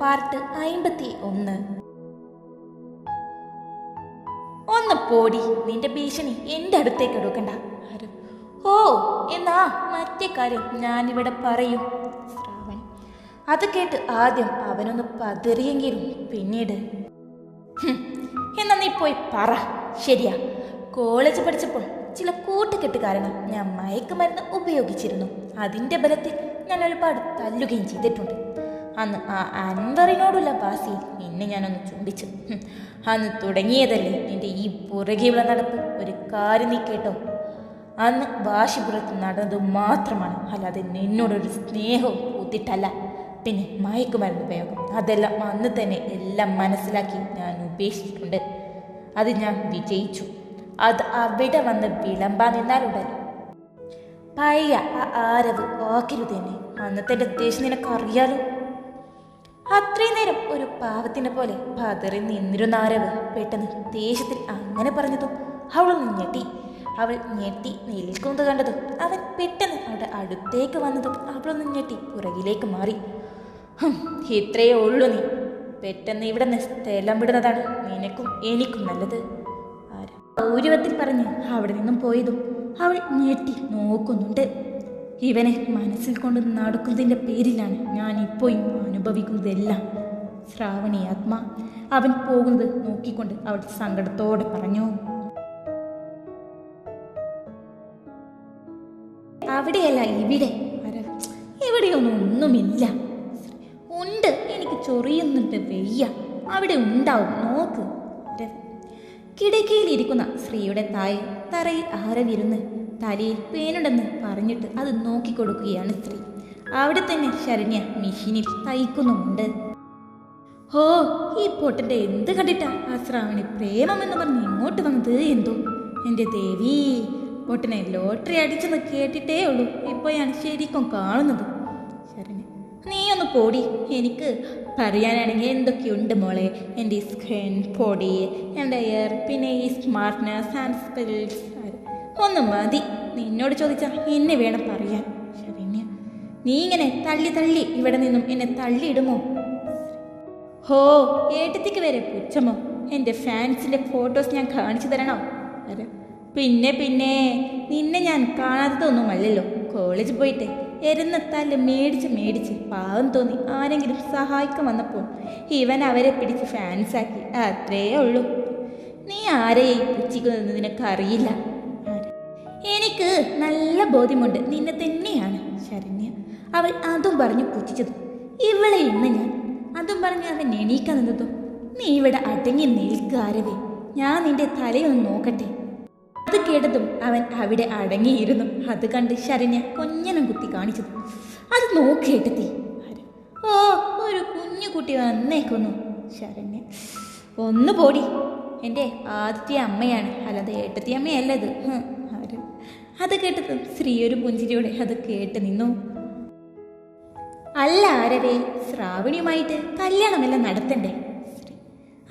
Part 51. ഒന്ന് പോടി, നിന്റെ ഭീഷണി എൻ്റെ അടുത്തേക്ക് എടുക്കണ്ട. ഓ, എന്നാ മറ്റേ കാര്യം ഞാനിവിടെ പറയും. ശ്രാവൺ അത് കേട്ട് ആദ്യം അവനൊന്ന് പതറിയെങ്കിലും പിന്നീട് എന്നാ നീ പോയി പറ. ശരിയാ, കോളേജ് പഠിച്ചപ്പോൾ ചില കൂട്ടുകെട്ട് കാരണം ഞാൻ മയക്കുമരുന്ന് ഉപയോഗിച്ചിരുന്നു. അതിൻ്റെ ബലത്തിൽ ഞാൻ ഒരുപാട് തല്ലുകയും ചെയ്തിട്ടുണ്ട്. അന്ന് ആ അൻവറിനോടുള്ള വാസിയിൽ നിന്നെ ഞാനൊന്ന് ചുംബിച്ചു. അന്ന് തുടങ്ങിയതല്ലേ നിന്റെ ഈ പുറകെയുള്ള നടപ്പ്. ഒരു കാര്യം നീ കേട്ടോ, അന്ന് വാശിപുറത്ത് നടന്നത് മാത്രമാണ്, അല്ലാതെ നിന്നോടൊരു സ്നേഹവും കൂത്തിട്ടല്ല. പിന്നെ മയക്കുമരുന്ന് ഉപയോഗം, അതെല്ലാം അന്ന് തന്നെ എല്ലാം മനസ്സിലാക്കി ഞാൻ ഉപേക്ഷിച്ചിട്ടുണ്ട്. അത് ഞാൻ വിജയിച്ചു. അത് അവിടെ വന്ന് വിളമ്പാൻ നിന്നാലുണ്ടല്ലോ, പയ്യ ആ ആരവ് ആക്കരുതന്നെ. അന്നത്തെ ദേഷ്യം നിനക്കറിയാലോ. അത്രയും നേരം ഒരു പാവത്തിനെ പോലെ പതറി നിന്നിരുന്ന ആരവ് പെട്ടെന്ന് ദേഷ്യത്തിൽ അങ്ങനെ പറഞ്ഞതും അവളൊന്ന് ഞെട്ടി. അവൾ ഞെട്ടി നിൽക്കുന്നത് കണ്ടതും അവൻ പെട്ടെന്ന് അവിടെ അടുത്തേക്ക് വന്നതും അവളൊന്ന് ഞെട്ടി പുറകിലേക്ക് മാറി. ഇത്രയേ ഉള്ളൂ, നീ പെട്ടെന്ന് ഇവിടെ നിന്ന് സ്ഥലം വിടുന്നതാണ് നിനക്കും എനിക്കും നല്ലത്. ഗൗരവത്തിൽ പറഞ്ഞ് അവിടെ നിന്നും പോയതും അവൾ ഞെട്ടി നോക്കുന്നുണ്ട്. ഇവനെ മനസ്സിൽ കൊണ്ട് നടക്കുന്നതിൻ്റെ പേരിലാണ് ഞാൻ ഇപ്പോഴും അനുഭവിക്കുന്നതെല്ലാം. ശ്രാവണി ആത്മാ. അവൻ പോകുന്നത് നോക്കിക്കൊണ്ട് അവൾ സങ്കടത്തോടെ പറഞ്ഞു. അവിടെയല്ല, ഇവിടെ. ഇവിടെയൊന്നുമില്ല. ഉണ്ട്, എനിക്ക് ചൊറിയുന്നുണ്ട്, വെയ്യ. അവിടെ ഉണ്ടാവും, നോക്ക്. കിടക്കയിലിരിക്കുന്ന സ്ത്രീയുടെ താഴെ തറയിൽ ആരവിരുന്ന് തലയിൽ പേനുണ്ടെന്ന് പറഞ്ഞിട്ട് അത് നോക്കിക്കൊടുക്കുകയാണ് സ്ത്രീ. അവിടെ തന്നെ ശരണ്യ മെഷീനിൽ തയ്ക്കുന്നുമുണ്ട്. ഓ, ഈ പൊട്ടൻ്റെ എന്ത് കണ്ടിട്ടാ ആ ശ്രാവണി പ്രേമമെന്ന് പറഞ്ഞ് ഇങ്ങോട്ട് വന്നത് എന്തോ. എൻ്റെ ദേവി, പൊട്ടനെ ലോട്ടറി അടിച്ചെന്ന് കേട്ടിട്ടേ ഉള്ളൂ, ഇപ്പോഴാണ് ശരിക്കും കാണുന്നത്. ശരണ്യ, നീ ഒന്ന് പോടി. എനിക്ക് പറയാനാണെങ്കിൽ എന്തൊക്കെയുണ്ട് മോളെ. എൻ്റെ സ്കിൻ, പൊടി, എൻ്റെ എയർ, പിന്നെ ഈ സ്മാർട്ട്നെസ് ആൻഡ് സ്പെൽസ്. ഒന്ന് മതി, നിന്നോട് ചോദിച്ചാൽ എന്നെ വേണം പറയാൻ. ശരണ്യ, നീ ഇങ്ങനെ തള്ളി തള്ളി ഇവിടെ നിന്നും എന്നെ തള്ളിയിടുമോ? ഹോ, ഏട്ടത്തിക്ക് വരെ പുച്ഛമോ? എൻ്റെ ഫാൻസിൻ്റെ ഫോട്ടോസ് ഞാൻ കാണിച്ചു തരണോ? പിന്നെ പിന്നെ നിന്നെ ഞാൻ കാണാത്തതൊന്നുമല്ലല്ലോ. കോളേജ് പോയിട്ട് എരുന്ന തല്ല് മേടിച്ച് പാവം തോന്നി ആരെങ്കിലും സഹായിക്കാൻ വന്നപ്പോൾ ഇവൻ അവരെ പിടിച്ച് ഫാൻസാക്കി. അത്രേ ഉള്ളൂ. നീ ആരെയായി പുച്ഛിക്കുന്നതെന്ന് നിനക്കറിയില്ല. എനിക്ക് നല്ല ബോധ്യമുണ്ട്, നിന്നെ തന്നെയാണ്. ശരണ്യ, അവൾ അതും പറഞ്ഞു പുച്ഛിച്ചത്. ഇവളെ ഇന്ന് ഞാൻ അതും പറഞ്ഞ് അവൻ എണീക്കാൻ നിന്നതും, നീ ഇവിടെ അടങ്ങി നിൽക്കാരവേ, ഞാൻ നിന്റെ തലയൊന്ന് നോക്കട്ടെ. അത് കേട്ടതും അവൻ അവിടെ അടങ്ങിയിരുന്നു. അത് കണ്ട് ശരണ്യ കൊഞ്ഞനം കുത്തി കാണിച്ചത്. അത് നോക്കേട്ടത്തി. ഓ, ഒരു കുഞ്ഞു കുട്ടി വന്നേക്കുന്നു. ശരണ്യ, ഒന്ന് പോടി. എൻ്റെ ആദ്യത്തെ അമ്മയാണ്, അല്ലാതെ ഏട്ടത്തി അമ്മയല്ലത്. അത് കേട്ടതും സ്ത്രീ ഒരു പുഞ്ചിരിയോടെ അത് കേട്ട് നിന്നു. അല്ല ആരവേ, ശ്രാവണിയുമായിട്ട് കല്യാണമെല്ലാം നടത്തണ്ടേ?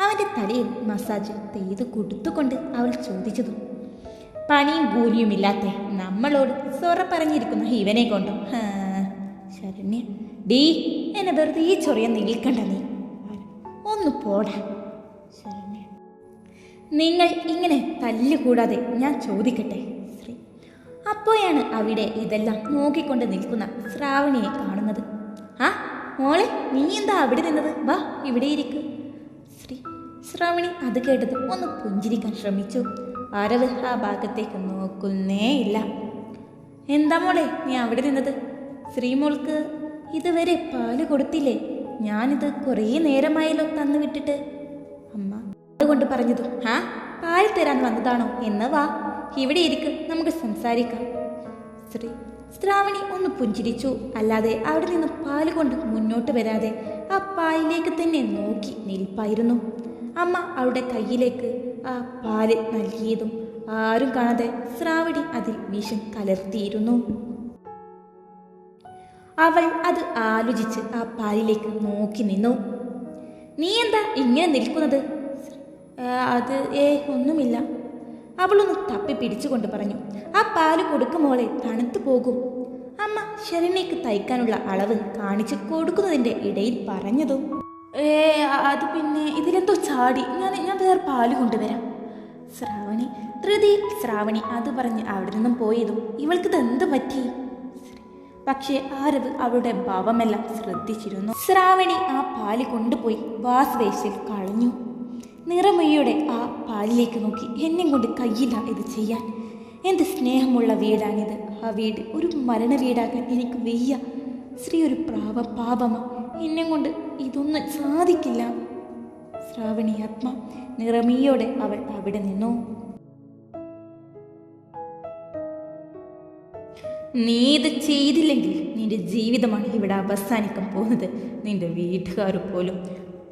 അവൻ്റെ തലയിൽ മസാജ് ചെയ്ത് കൊടുത്തുകൊണ്ട് അവൾ ചോദിച്ചതും. പണിയും കൂലിയുമില്ലാത്ത നമ്മളോട് സൊറ പറഞ്ഞിരിക്കുന്ന ഇവനെ കൊണ്ടോ? ശരണ്യ, ഡീ, എന്നെ വെറുതെ ചൊറിയാൻ നിൽക്കണ്ട നീ. ഒന്ന് പോടാ. ശരണ്യ, നിങ്ങൾ ഇങ്ങനെ തല്ലുകൂടാതെ ഞാൻ ചോദിക്കട്ടെ. ശ്രീ അപ്പോഴാണ് അവിടെ ഇതെല്ലാം നോക്കിക്കൊണ്ട് നിൽക്കുന്ന ശ്രാവണിയെ കാണുന്നത്. ആ മോളെ, നീ എന്താ അവിടെ നിന്നത്? വാ, ഇവിടെ ഇരിക്കൂ. ശ്രാവണി അത് കേട്ടത് ഒന്ന് പുഞ്ചിരിക്കാൻ ശ്രമിച്ചു. ആരവ് ആ ഭാഗത്തേക്ക് നോക്കുന്നേ ഇല്ല. എന്താ മോളെ നീ അവിടെ നിന്നത്? ശ്രീമോൾക്ക് ഇതുവരെ പാല് കൊടുത്തില്ലേ? ഞാനിത് കുറേ നേരമായല്ലോ തന്നു വിട്ടിട്ട്. അമ്മ അതുകൊണ്ട് പറഞ്ഞതും, പാൽ തരാൻ വന്നതാണോ? എന്ന് വാ, ഇവിടെ ഇരിക്ക്, നമുക്ക് സംസാരിക്കാം. ശ്രാവണി ഒന്ന് പുഞ്ചിരിച്ചു. അല്ലാതെ അവിടെ നിന്ന് പാല് കൊണ്ട് മുന്നോട്ട് വരാതെ ആ പാലിലേക്ക് തന്നെ നോക്കി നിൽപ്പായിരുന്നു. അമ്മ അവളുടെ കയ്യിലേക്ക് ആ പാല് നൽകിയതും ആരും കാണാതെ ശ്രാവണി അതിൽ വിഷം കലർത്തിയിരുന്നു. അവൾ അത് ആലോചിച്ച് ആ പാലിലേക്ക് നോക്കി നിന്നു. നീ എന്താ ഇങ്ങനെ നിൽക്കുന്നത്? അത് ഒന്നുമില്ല. അവളൊന്ന് തപ്പി പിടിച്ചുകൊണ്ട് പറഞ്ഞു. ആ പാല് കൊടുക്കുമോളെ, തണുത്തു പോകും. അമ്മ ശരണ്യക്ക് തയ്ക്കാനുള്ള അളവ് കാണിച്ചു കൊടുക്കുന്നതിൻ്റെ ഇടയിൽ പറഞ്ഞതും ഏ അത് പിന്നെ ഇതിലെന്തോ ചാടി. ഞാൻ വേറെ പാല് കൊണ്ടുവരാം. ശ്രാവണി ധൃതിയിൽ ശ്രാവണി അത് പറഞ്ഞ് അവിടെ നിന്നും പോയതും ഇവൾക്കിത് എന്ത് പറ്റി? പക്ഷേ ആരവ് അവളുടെ ഭാവമെല്ലാം ശ്രദ്ധിച്ചിരുന്നു. ശ്രാവണി ആ പാല് കൊണ്ടുപോയി വാഷ് ബേസിൽ കളഞ്ഞു. നിറമൊഴിയോടെ ആ പാലിലേക്ക് നോക്കി, എന്നെ കൊണ്ട് കഴിയില്ല ഇത് ചെയ്യാൻ. എന്ത് സ്നേഹമുള്ള വീടാണിത്. ആ വീട് ഒരു മരണ വീടാക്കാൻ എനിക്ക് വയ്യ. ശ്രീ ഒരു പാപമാ. എന്നെ കൊണ്ട് ഇതൊന്നും സാധിക്കില്ല. ശ്രാവണി ആത്മ നിറമീയോടെ അവൾ അവിടെ നിന്നു. നീ ഇത് ചെയ്തില്ലെങ്കിൽ നിന്റെ ജീവിതമാണ് ഇവിടെ അവസാനിക്കാൻ പോകുന്നത്. നിന്റെ വീട്ടുകാർ പോലും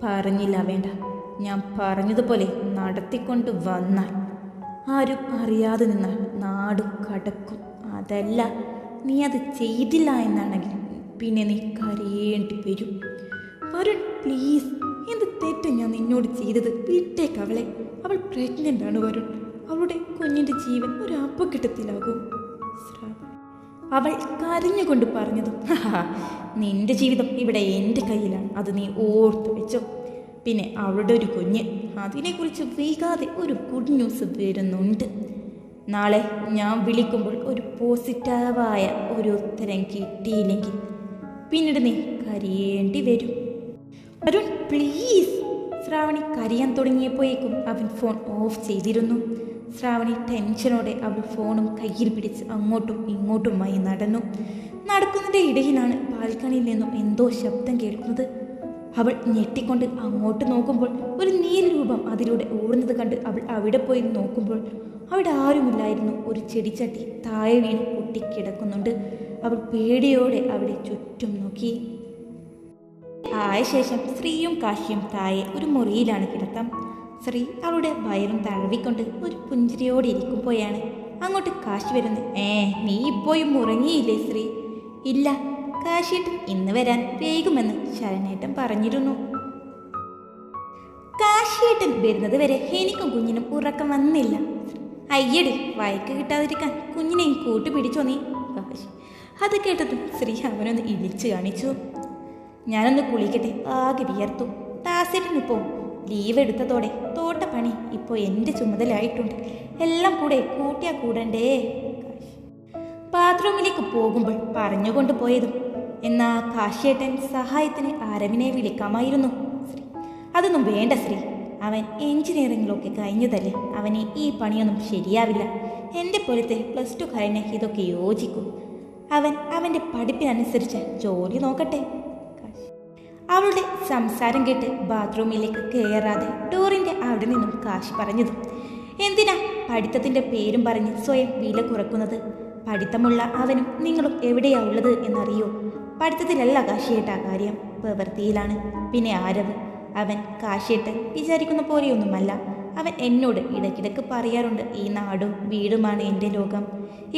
പറഞ്ഞില്ല വേണ്ട. ഞാൻ പറഞ്ഞതുപോലെ നടത്തിക്കൊണ്ട് വന്നാൽ ആരും അറിയാതെ നിന്നാൽ നാട് കടക്കും. അതല്ല, നീ അത് ചെയ്തില്ല എന്നാണെങ്കിൽ പിന്നെ നീ കരയേണ്ടി വരും. വരുൺ പ്ലീസ്, എന്ത് തെറ്റ് ഞാൻ നിന്നോട് ചെയ്തത്? വിട്ടേക്ക് അവളെ. അവൾ പ്രഗ്നൻ്റ് ആണ് വരുൺ. അവളുടെ കുഞ്ഞിൻ്റെ ജീവൻ ഒരു അപകടത്തിലാകും. അവൾ കരഞ്ഞുകൊണ്ട് പറഞ്ഞതും, നിന്റെ ജീവിതം ഇവിടെ എൻ്റെ കയ്യിലാണ്. അത് നീ ഓർത്തു വെച്ചോ. പിന്നെ അവളുടെ ഒരു കുഞ്ഞ്, അതിനെക്കുറിച്ച് വൈകാതെ ഒരു ഗുഡ് ന്യൂസ് വരുന്നുണ്ട്. നാളെ ഞാൻ വിളിക്കുമ്പോൾ ഒരു പോസിറ്റീവായ ഒരു ഉത്തരം കിട്ടിയില്ലെങ്കിൽ പിന്നീട് നീ കരയേണ്ടി വരും. അരുൺ പ്ലീസ്. ശ്രാവണി കരയാൻ തുടങ്ങിയപ്പോഴേക്കും അവൻ ഫോൺ ഓഫ് ചെയ്തിരുന്നു. ശ്രാവണി ടെൻഷനോടെ അവൾ ഫോണും കയ്യിൽ പിടിച്ച് അങ്ങോട്ടും ഇങ്ങോട്ടുമായി നടക്കുന്നതിൻ്റെ ഇടയിലാണ് ബാൽക്കണിയിൽ നിന്നും എന്തോ ശബ്ദം കേൾക്കുന്നത്. അവൾ ഞെട്ടിക്കൊണ്ട് അങ്ങോട്ട് നോക്കുമ്പോൾ ഒരു നീല രൂപം അതിലൂടെ ഓടുന്നത് കണ്ട് അവൾ അവിടെ പോയി നോക്കുമ്പോൾ അവിടെ ആരുമില്ലായിരുന്നു. ഒരു ചെടിച്ചട്ടി താഴെ വീണ് പൊട്ടിക്കിടക്കുന്നുണ്ട്. അവൾ പേടിയോടെ അവിടെ ചുറ്റും നോക്കി. ആയ ശേഷം ശ്രീയും കാശിയും താഴെ ഒരു മുറിയിലാണ് കിടത്തം. ശ്രീ അവളുടെ വയറും തഴവിക്കൊണ്ട് ഒരു പുഞ്ചിരിയോടെ ഇരിക്കുമ്പോഴാണ് അങ്ങോട്ട് കാശി വരുന്നത്. നീ ഇപ്പോഴും ഉറങ്ങിയില്ലേ ശ്രീ? ഇല്ല, കാശിയേട്ടൻ ഇന്ന് വരാൻ വേഗമെന്ന് ശരണേട്ടൻ പറഞ്ഞിരുന്നു. കാശിയേട്ടൻ വരുന്നത് വരെ എനിക്കും കുഞ്ഞിനും ഉറക്കം വന്നില്ല. അയ്യടി, വയക്ക് കിട്ടാതിരിക്കാൻ കുഞ്ഞിനെയും കൂട്ടുപിടിച്ചോ നീ? കാശി അത് കേട്ടതും ശ്രീ അവനൊന്ന് ഇടിച്ചു കാണിച്ചു. ഞാനൊന്ന് കുളിക്കട്ടെ, ആകെ വിയർത്തു. ദാസേട്ടനിപ്പോ ലീവ് എടുത്തതോടെ തോട്ടപ്പണി ഇപ്പോൾ എൻ്റെ ചുമതലയായിട്ടുണ്ട്. എല്ലാം കൂടെ കൂട്ടിയാ കൂടണ്ടേ. ബാത്റൂമിലേക്ക് പോകുമ്പോൾ പറഞ്ഞുകൊണ്ട് പോയതും, എന്നാ കാശിയേട്ടൻ സഹായത്തിന് ആരവിനെ വിളിക്കാമായിരുന്നു. ശ്രീ അതൊന്നും വേണ്ട ശ്രീ, അവൻ എഞ്ചിനീയറിംഗിലൊക്കെ കഴിഞ്ഞതല്ലേ. അവന് ഈ പണിയൊന്നും ശരിയാവില്ല. എൻ്റെ പോലത്തെ +2 കഴിഞ്ഞ ഇതൊക്കെ യോജിക്കും. അവൻ്റെ പഠിപ്പിനനുസരിച്ച് ജോലി നോക്കട്ടെ. അവളുടെ സംസാരം കേട്ട് ബാത്റൂമിലേക്ക് കയറാതെ ഡോറിൻ്റെ അവിടെ നിന്നും കാശി പറഞ്ഞതും, എന്തിനാ പഠിത്തത്തിൻ്റെ പേരും പറഞ്ഞ് സ്വയം വില കുറക്കുന്നത്? പഠിത്തമുള്ള അവനും നിങ്ങളും എവിടെയാ ഉള്ളത് എന്നറിയോ? പഠിത്തത്തിലല്ല കാശിയേട്ട കാര്യം, പ്രവൃത്തിയിലാണ്. പിന്നെ ആരവ്, അവൻ കാശിയേട്ടൻ വിചാരിക്കുന്ന പോലെയൊന്നുമല്ല. അവൻ എന്നോട് ഇടയ്ക്കിടയ്ക്ക് പറയാറുണ്ട്, ഈ നാടും വീടുമാണ് എൻ്റെ ലോകം,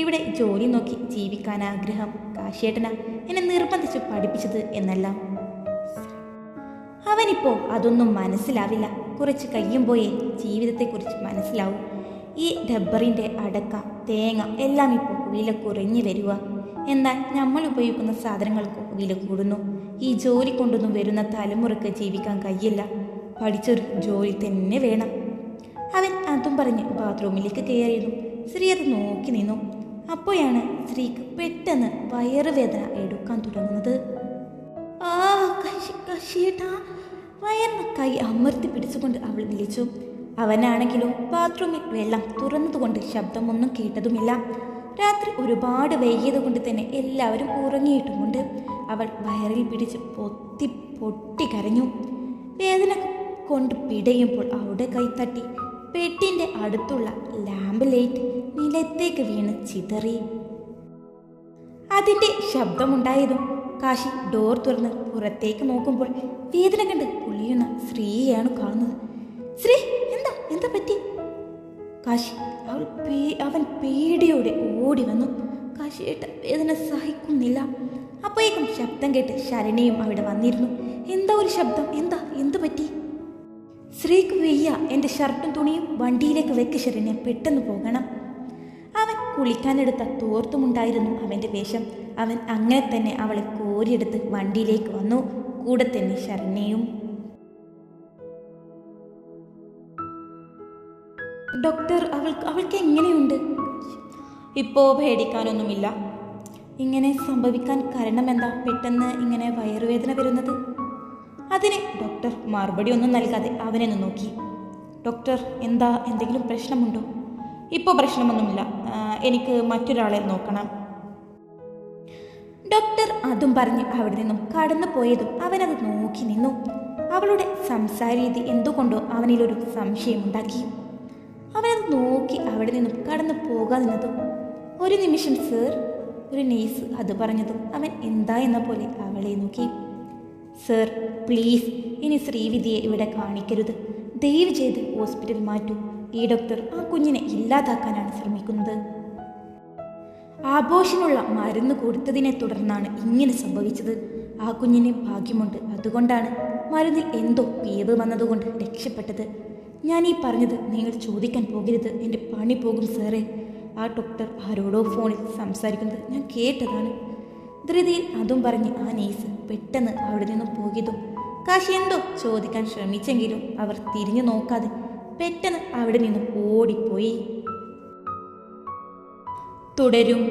ഇവിടെ ജോലി നോക്കി ജീവിക്കാൻ ആഗ്രഹം. കാശിയേട്ടനാ എന്നെ നിർബന്ധിച്ച് പഠിപ്പിച്ചത് എന്നെല്ലാം. അവനിപ്പോൾ അതൊന്നും മനസ്സിലാവില്ല. കുറച്ച് കഴിയുമ്പോഴേ ജീവിതത്തെക്കുറിച്ച് മനസ്സിലാവും. ഈ റബ്ബറിൻ്റെ അടക്ക, തേങ്ങ എല്ലാം ഇപ്പോൾ വില കുറഞ്ഞു വരിക. എന്നാൽ നമ്മൾ ഉപയോഗിക്കുന്ന സാധനങ്ങൾക്ക് വില കൂടുന്നു. ഈ ജോലി കൊണ്ടൊന്നും വരുന്ന തലമുറക്ക് ജീവിക്കാൻ കഴിയില്ല. പഠിച്ചൊരു ജോലി തന്നെ വേണം. അവൻ അതും പറഞ്ഞ് ബാത്റൂമിലേക്ക് കയറിയിരുന്നു. ശ്രീ അത് നോക്കി നിന്നു. അപ്പോഴാണ് ശ്രീക്ക് പെട്ടെന്ന് വയറുവേദന എടുക്കാൻ തുടങ്ങുന്നത്. കാശിയേട്ടാ, വയറിന് കൈ അമർത്തി പിടിച്ചുകൊണ്ട് അവൾ വിളിച്ചു. അവനാണെങ്കിലും ബാത്റൂമിൽ വെള്ളം തുറന്നതുകൊണ്ട് ശബ്ദമൊന്നും കേട്ടതുമില്ല. രാത്രി ഒരുപാട് വൈകിയത് കൊണ്ട് തന്നെ എല്ലാവരും ഉറങ്ങിയിട്ടുമുണ്ട്. അവൾ വയറിൽ പിടിച്ച് പൊട്ടി കരഞ്ഞു. വേദന കൊണ്ട് പിടയുമ്പോൾ അവളുടെ കൈ തട്ടി പെട്ടിൻ്റെ അടുത്തുള്ള ലാമ്പ് ലൈറ്റ് നിലത്തേക്ക് വീണ് ചിതറി. അതിൻ്റെ ശബ്ദമുണ്ടായതും കാശി ഡോർ തുറന്ന് പുറത്തേക്ക് നോക്കുമ്പോൾ വേദന കണ്ട് പുള്ളിയുന്ന ശ്രീയാണ് കാണുന്നത്. ശ്രീ, എന്താ പറ്റി? കാശി അവൻ പേടിയോടെ ഓടി വന്നു. കാശിയേട്ട വേദന സഹിക്കുന്നില്ല. അപ്പോഴേക്കും ശബ്ദം കേട്ട് ശരണയും അവിടെ വന്നിരുന്നു. എന്താ ഒരു ശബ്ദം? എന്ത് പറ്റി? ശ്രീക്ക് വയ്യ, എൻ്റെ ഷർട്ടും തുണിയും വണ്ടിയിലേക്ക് വെക്ക് ശരണ്യ, പെട്ടെന്ന് പോകണം. അവൻ കുളിക്കാനെടുത്ത തോർത്തുമുണ്ടായിരുന്നു അവൻ്റെ വേഷം. അവൻ അങ്ങനെ തന്നെ അവളെ കോരിയെടുത്ത് വണ്ടിയിലേക്ക് വന്നു. കൂടെ തന്നെ ശരണ്യയും. ഡോക്ടർ, അവൾക്ക് എങ്ങനെയുണ്ട്? ഇപ്പോൾ പേടിക്കാനൊന്നുമില്ല. ഇങ്ങനെ സംഭവിക്കാൻ കാരണമെന്താ പെട്ടെന്ന് ഇങ്ങനെ വയറുവേദന വരുന്നത്? അതിന് ഡോക്ടർ മറുപടി ഒന്നും നൽകാതെ അവനെ നോക്കി. ഡോക്ടർ, എന്താ, എന്തെങ്കിലും പ്രശ്നമുണ്ടോ? ഇപ്പോൾ പ്രശ്നമൊന്നുമില്ല, എനിക്ക് മറ്റൊരാളെ നോക്കണം. ഡോക്ടർ അതും പറഞ്ഞ് അവിടെ നിന്നും കടന്നു പോയതും അവനത് നോക്കി നിന്നു. അവളുടെ സംസാര രീതി എന്തുകൊണ്ടോ അവനിലൊരു സംശയമുണ്ടാക്കി. അവനത് നോക്കി അവിടെ നിന്നും കടന്നു പോകാതെ നിന്നതും ഒരു നിമിഷം സർ, ഒരു നേഴ്സ് അത് പറഞ്ഞതും അവൻ എന്താ എന്ന പോലെ അവളെ നോക്കി. സർ പ്ലീസ്, ഇനി ശ്രീവിദ്യയെ ഇവിടെ കാണിക്കരുത്. ദയവ് ചെയ്ത് ഹോസ്പിറ്റൽ മാറ്റൂ. ഈ ഡോക്ടർ ആ കുഞ്ഞിനെ ഇല്ലാതാക്കാനാണ് ശ്രമിക്കുന്നത്. ആഘോഷമുള്ള മരുന്ന് കൊടുത്തതിനെ തുടർന്നാണ് ഇങ്ങനെ സംഭവിച്ചത്. ആ കുഞ്ഞിന് ഭാഗ്യമുണ്ട്, അതുകൊണ്ടാണ് മരുന്നിൽ എന്തോ പിഴവ് വന്നതുകൊണ്ട് രക്ഷപ്പെട്ടത്. ഞാൻ ഈ പറഞ്ഞത് നിങ്ങൾ ചോദിക്കാൻ പോകരുത്, എൻ്റെ പണി പോകും സാറേ. ആ ഡോക്ടർ ആരോടോ ഫോണിൽ സംസാരിക്കുന്നത് ഞാൻ കേട്ടതാണ്. ധൃതിയിൽ അതും പറഞ്ഞ് ആ നേഴ്സ് പെട്ടെന്ന് അവിടെ നിന്നും പോയതും കാശി എന്തോ ചോദിക്കാൻ ശ്രമിച്ചെങ്കിലും അവർ തിരിഞ്ഞു നോക്കാതെ പെട്ടെന്ന് അവിടെ നിന്നും ഓടിപ്പോയി. തുടരും.